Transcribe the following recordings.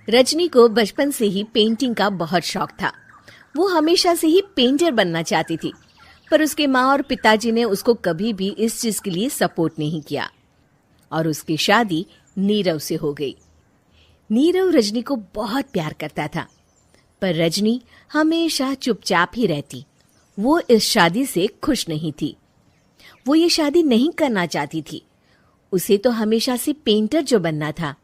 रजनी को बचपन से ही पेंटिंग का बहुत शौक था। वो हमेशा से ही पेंटर बनना चाहती थी, पर उसके माँ और पिताजी ने उसको कभी भी इस चीज के लिए सपोर्ट नहीं किया और उसकी शादी नीरव से हो गई। नीरव रजनी को बहुत प्यार करता था, पर रजनी हमेशा चुपचाप ही रहती। वो इस शादी से खुश नहीं थी। वो ये शादी नहीं करना चाहती थी। उसे तो हमेशा से पेंटर जो बनना था।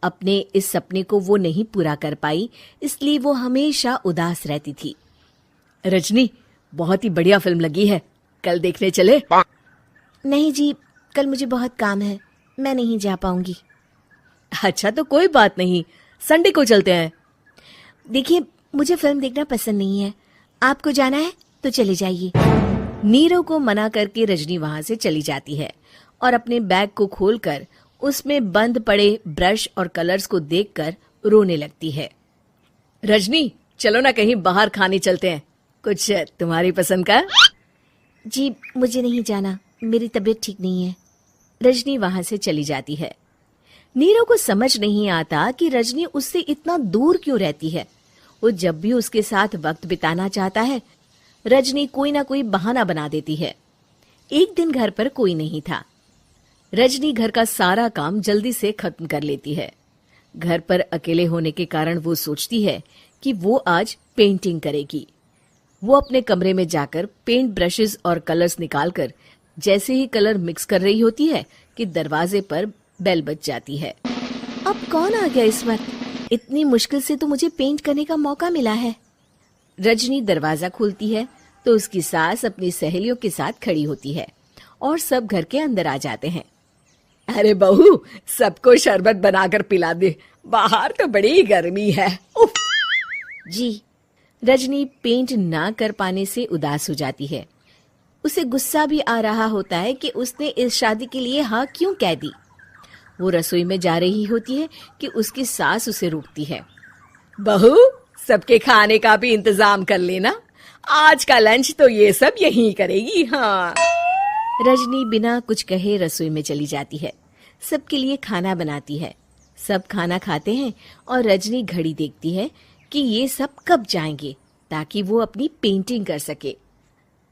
अपने इस सपने को वो नहीं पूरा कर पाई, इसलिए वो हमेशा उदास रहती थी। रजनी, बहुत ही बढ़िया फिल्म लगी है, कल देखने चले? नहीं जी, कल मुझे बहुत काम है, मैं नहीं जा पाऊंगी। अच्छा तो कोई बात नहीं, संडे को चलते हैं। देखिए, मुझे फिल्म देखना पसंद नहीं है। आपको जाना है तो चले जाइए। नीरव को मना करके रजनी वहां से चली जाती है और अपने बैग को खोलकर उसमें बंद पड़े ब्रश और कलर्स को देखकर रोने लगती है। रजनी, चलो ना कहीं बाहर खाने चलते हैं, कुछ तुम्हारी पसंद का। जी, मुझे नहीं जाना, मेरी तबीयत ठीक नहीं है। रजनी वहां से चली जाती है। नीरव को समझ नहीं आता कि रजनी उससे इतना दूर क्यों रहती है। वो जब भी उसके साथ वक्त बिताना चाहता है, रजनी कोई ना कोई बहाना बना देती है। एक दिन घर पर कोई नहीं था। रजनी घर का सारा काम जल्दी से खत्म कर लेती है। घर पर अकेले होने के कारण वो सोचती है कि वो आज पेंटिंग करेगी। वो अपने कमरे में जाकर पेंट ब्रशेस और कलर्स निकालकर जैसे ही कलर मिक्स कर रही होती है कि दरवाजे पर बेल बज जाती है। अब कौन आ गया इस वक्त? इतनी मुश्किल से तो मुझे पेंट करने का मौका मिला है। रजनी दरवाजा खोलती है तो उसकी सास अपनी सहेलियों के साथ खड़ी होती है और सब घर के अंदर आ जाते हैं। अरे बहू, सबको शरबत बनाकर पिला दे, बाहर तो बड़ी गर्मी है। उफ। जी। रजनी पेंट ना कर पाने से उदास हो जाती है। उसे गुस्सा भी आ रहा होता है कि उसने इस शादी के लिए हाँ क्यों कह दी। वो रसोई में जा रही होती है कि उसकी सास उसे रोकती है। बहू, सबके खाने का भी इंतजाम कर लेना, आज का लंच तो ये सब यहीं करेगी। हाँ। रजनी बिना कुछ कहे रसोई में चली जाती है। सबके लिए खाना बनाती है। सब खाना खाते हैं और रजनी घड़ी देखती है कि ये सब कब जाएंगे ताकि वो अपनी पेंटिंग कर सके।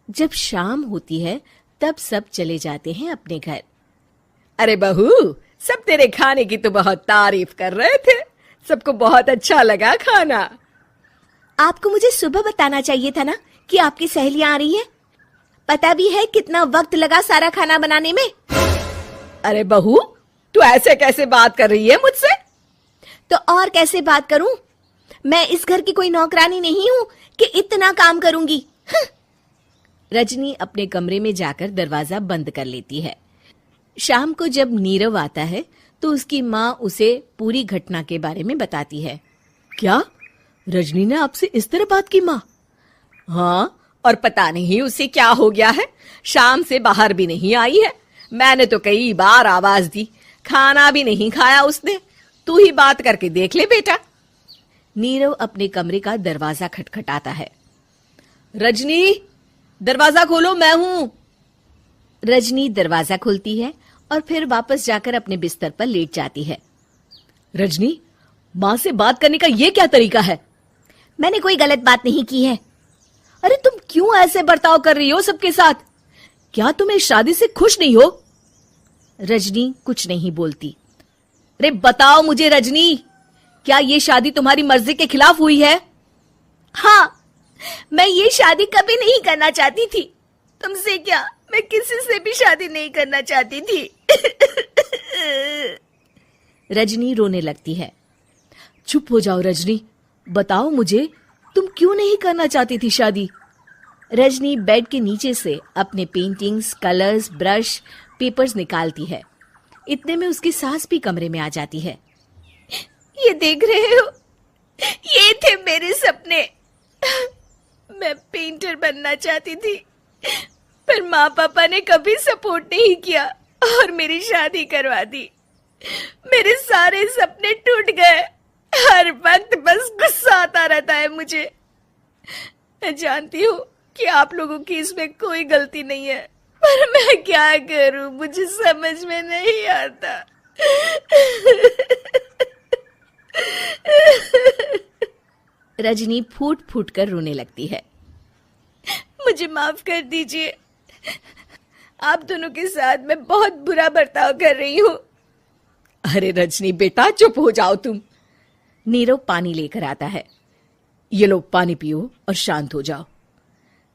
जब शाम होती है तब सब चले जाते हैं अपने घर। अरे बहू, सब तेरे खाने की तो बहुत तारीफ कर रहे थे, सबको बहुत अच्छा लगा खाना। आपको मुझे सुबह बताना चाहिए था ना कि आपकी सहेलियां आ रही है। पता भी है कितना वक्त लगा सारा खाना बनाने में। अरे बहू, तू ऐसे कैसे बात कर रही है मुझसे? तो और कैसे बात करूं? मैं इस घर की कोई नौकरानी नहीं हूं कि इतना काम करूंगी। रजनी अपने कमरे में जाकर दरवाजा बंद कर लेती है। शाम को जब नीरव आता है तो उसकी माँ उसे पूरी घटना के बारे में बताती है। क्या रजनी ने आपसे इस तरह बात की माँ? हाँ, और पता नहीं उसे क्या हो गया है, शाम से बाहर भी नहीं आई है। मैंने तो कई बार आवाज दी, खाना भी नहीं खाया उसने। तू ही बात करके देख ले बेटा। नीरव अपने कमरे का दरवाजा खटखटाता है। रजनी, दरवाजा खोलो, मैं हूं। रजनी दरवाजा खोलती है और फिर वापस जाकर अपने बिस्तर पर लेट जाती है। रजनी, माँ से बात करने का ये क्या तरीका है? मैंने कोई गलत बात नहीं की है। अरे तुम क्यों ऐसे बर्ताव कर रही हो सबके साथ? क्या तुम इस शादी से खुश नहीं हो? रजनी कुछ नहीं बोलती। अरे बताओ मुझे रजनी, क्या ये शादी तुम्हारी मर्जी के खिलाफ हुई है? हाँ, मैं ये शादी कभी नहीं करना चाहती थी। तुमसे क्या, मैं किसी से भी शादी नहीं करना चाहती थी। रजनी रोने लगती है। चुप हो जाओ रजनी, बताओ मुझे, तुम क्यों नहीं करना चाहती थी शादी? रजनी बेड के नीचे से अपने पेंटिंग्स, कलर्स, ब्रश, पेपर्स निकालती है। इतने में उसकी सास भी कमरे में आ जाती है। ये देख रहे हो, ये थे मेरे सपने। मैं पेंटर बनना चाहती थी, पर माँ पापा ने कभी सपोर्ट नहीं किया और मेरी शादी करवा दी। मेरे सारे सपने टूट गए। हर वक्त बस गुस्सा आता रहता है मुझे। मैं जानती हूँ कि आप लोगों की इसमें कोई गलती नहीं है, पर मैं क्या करूं, मुझे समझ में नहीं आता। रजनी फूट फूट कर रोने लगती है। मुझे माफ कर दीजिए, आप दोनों के साथ मैं बहुत बुरा बर्ताव कर रही हूँ। अरे रजनी बेटा, चुप हो जाओ तुम। नीरव पानी लेकर आता है। ये लो पानी पियो और शांत हो जाओ।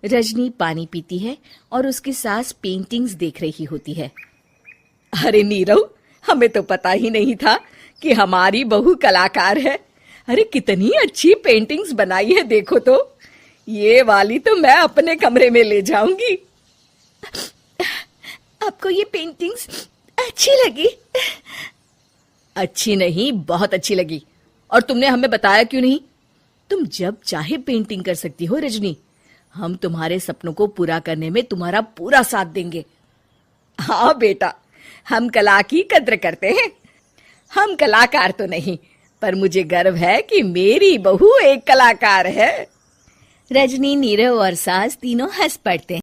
रजनी पानी पीती है और उसकी सास पेंटिंग्स देख रही होती है। अरे नीरव, हमें तो पता ही नहीं था कि हमारी बहू कलाकार है। अरे कितनी अच्छी पेंटिंग्स बनाई है, देखो तो। ये वाली तो मैं अपने कमरे में ले जाऊंगी। आपको ये पेंटिंग्स अच्छी लगी? अच्छी नहीं, बहुत अच्छी लगी। और तुमने हमें बताया क्यों नहीं? तुम जब चाहे पेंटिंग कर सकती हो रजनी। हम तुम्हारे सपनों को पूरा करने में तुम्हारा पूरा साथ देंगे। हाँ बेटा, हम कला की कद्र करते हैं। हम कलाकार तो नहीं, पर मुझे गर्व है कि मेरी बहू एक कलाकार है। रजनी, नीरव और सास तीनों हंस पड़ते हैं।